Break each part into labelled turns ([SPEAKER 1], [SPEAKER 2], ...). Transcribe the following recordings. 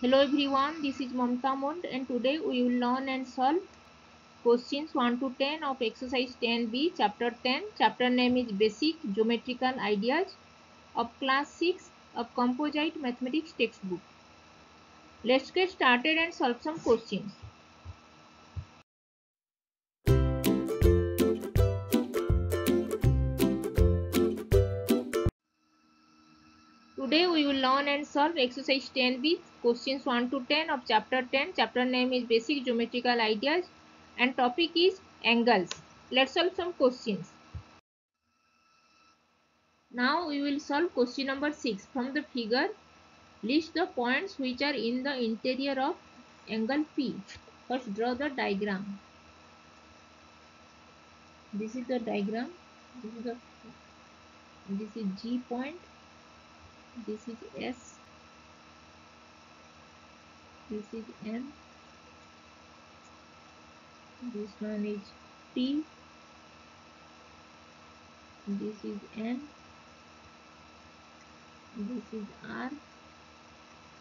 [SPEAKER 1] Hello everyone, this is Mamta Mond and today we will learn and solve questions 1 to 10 of exercise 10b chapter 10. Chapter name is Basic Geometrical Ideas of class 6 of Composite Mathematics textbook. Let's get started and solve some questions. Today we will learn and solve exercise 10b questions 1 to 10 of chapter 10. Chapter name is Basic Geometrical Ideas and topic is angles. Let's solve some questions. Now we will solve question number 6. From the figure, list the points which are in the interior of angle P. First draw the diagram. This is the diagram. This is G point. This is S. This is M. This one is T. This is N. This is R.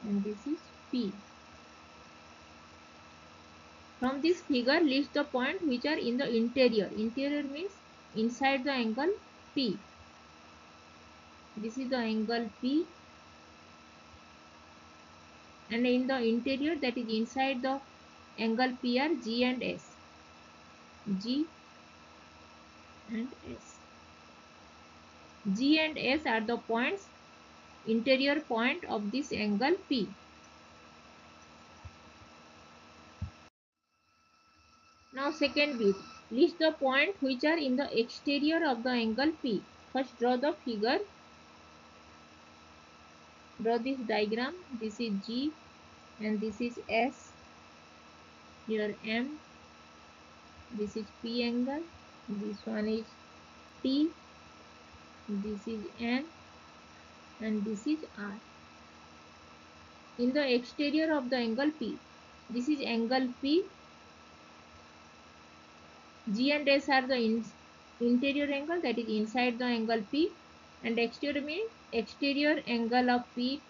[SPEAKER 1] And this is P. From this figure, list the points which are in the interior. Interior means inside the angle P. This is the angle P. And in the interior, that is inside the angle P, are G and S. G and S. G and S are the points, interior point of this angle P. Now second bit, list the points which are in the exterior of the angle P. First draw the figure. Draw this diagram. This is G and this is S. Here M. This is P angle. This one is T. This is N. And this is R. In the exterior of the angle P, this is angle P. G and S are the interior angle, that is inside the angle P, and exterior means exterior angle of P.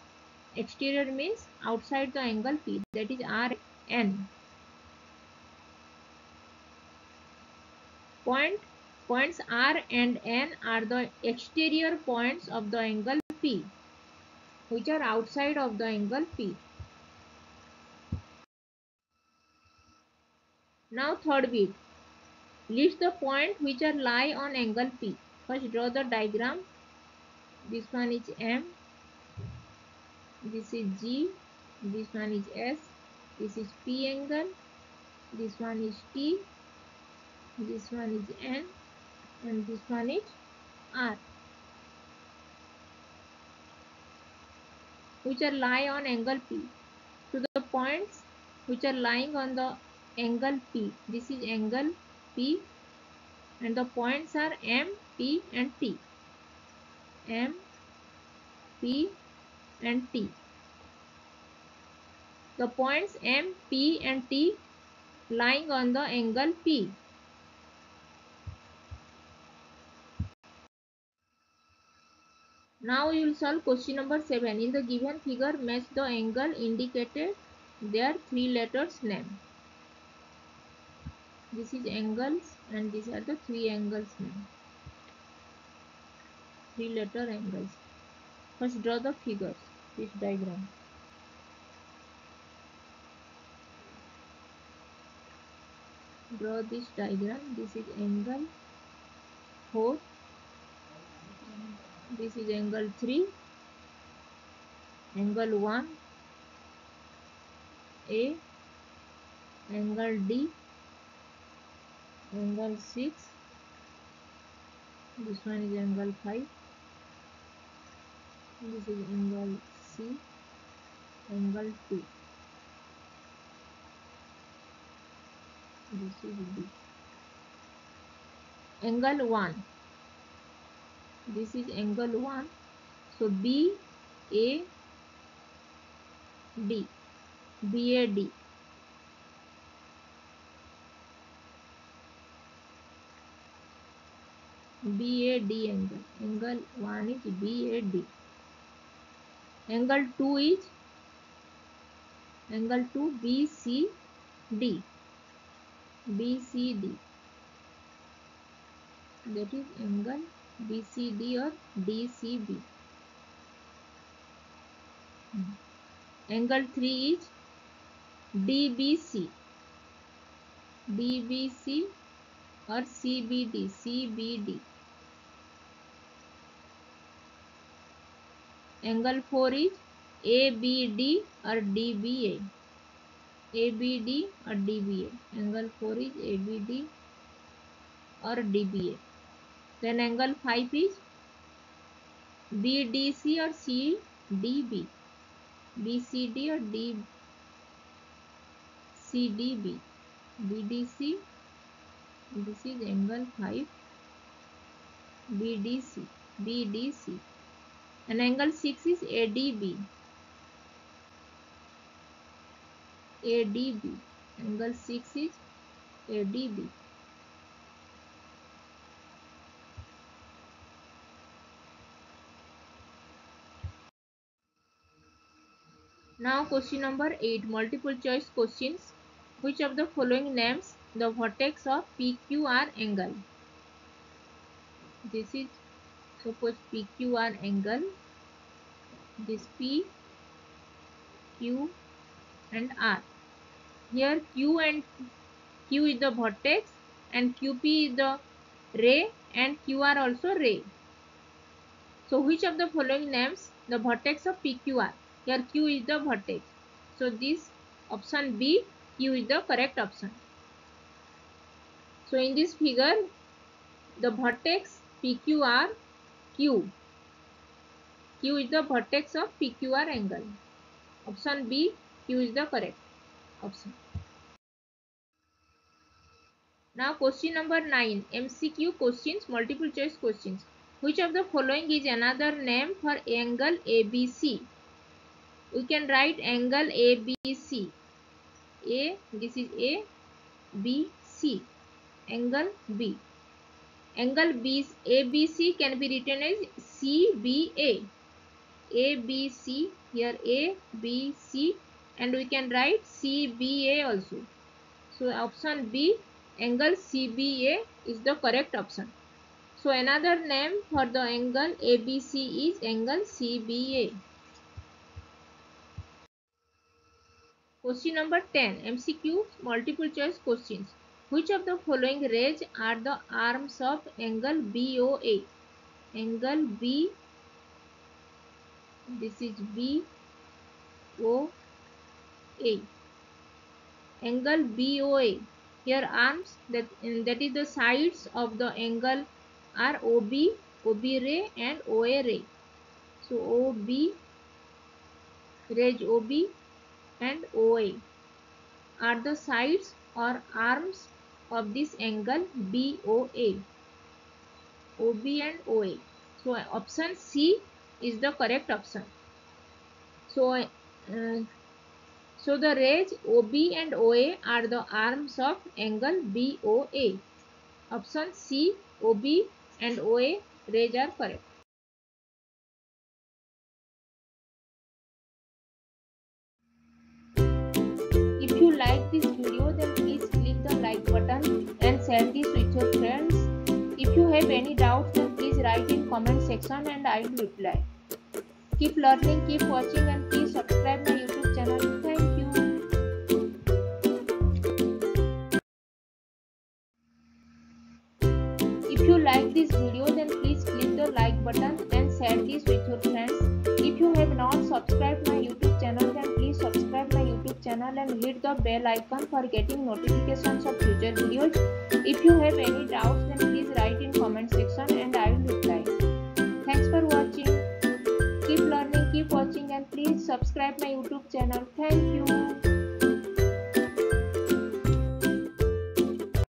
[SPEAKER 1] Exterior means outside the angle P, that is R N. Points R and N are the exterior points of the angle P, which are outside of the angle P. Now third bit, list the points which are lie on angle P. First draw the diagram. This one is M. This is G. This one is S. This is P angle. This one is T. This one is N. And this one is R, which are lie on angle P. To the points which are lying on the angle P, this is angle P, and the points are M, P and T. M, P and T. The points M, P and T lying on the angle P. Now we will solve question number 7. In the given figure, match the angle indicated. There are 3 letters name. This is angles and these are the 3 angles name. 3 letter angles. First draw the figures, this diagram. Draw this diagram. This is angle 4. This is angle 3. Angle 1. A. Angle D. Angle 6. This one is angle 5. This is angle C. Angle 2. This is B. Angle 1. This is angle 1. So B, A, D. BAD. BAD angle. Angle 1 is BAD. Angle 2 is angle to BCD. BCD, that is angle BCD or DCB. Angle 3 is DBC. DBC or CBD. CBD. Angle 4 is ABD or DBA. ABD or DBA. Angle 4 is ABD or DBA. Then angle 5 is BDC or CDB. BCD or CDB. BDC, this is angle 5. BDC. BDC. And angle 6 is ADB. ADB. Angle 6 is ADB. Now question number 8, multiple choice questions. Which of the following names the vertex of PQR angle? This is suppose PQR angle. This P, Q and R. Here Q is the vertex and QP is the ray and QR also ray. So which of the following names the vertex of PQR? Here Q is the vertex. So this option B, Q is the correct option. So in this figure, the vertex PQR, Q. Q is the vertex of PQR angle. Option B, Q is the correct option. Now question number 9, MCQ questions, multiple choice questions. Which of the following is another name for angle ABC? We can write angle ABC. A, this is A, B, C. Angle B. Angle ABC can be written as CBA. ABC, here A, B, C, and we can write CBA also. So option B, angle CBA is the correct option. So another name for the angle ABC is angle CBA. Question number 10, MCQ multiple choice questions. Which of the following rays are the arms of angle BOA? Angle B, this is BOA. Angle BOA. Here arms, that is the sides of the angle are OB ray and OA ray. So OB, rays OB and OA are the sides or arms of this angle BOA. OB and OA. So option C is the correct option. So the rays OB and OA are the arms of angle BOA. Option C, OB and OA rays are correct. If you like this video, then please click the like button and share this with your friends. If you have any doubts, then please write in comment section and I will reply. Keep learning, keep watching, and please subscribe my YouTube channel. Thank you. If you like this video, then please click the like button and share this with your friends. If you have not subscribed my YouTube channel, then please subscribe my YouTube channel and hit the bell icon for getting notifications of future videos. If you have any doubts, then please write in comment section and I will reply. Thanks for watching. Keep learning, keep watching, and please subscribe my YouTube channel. Thank you.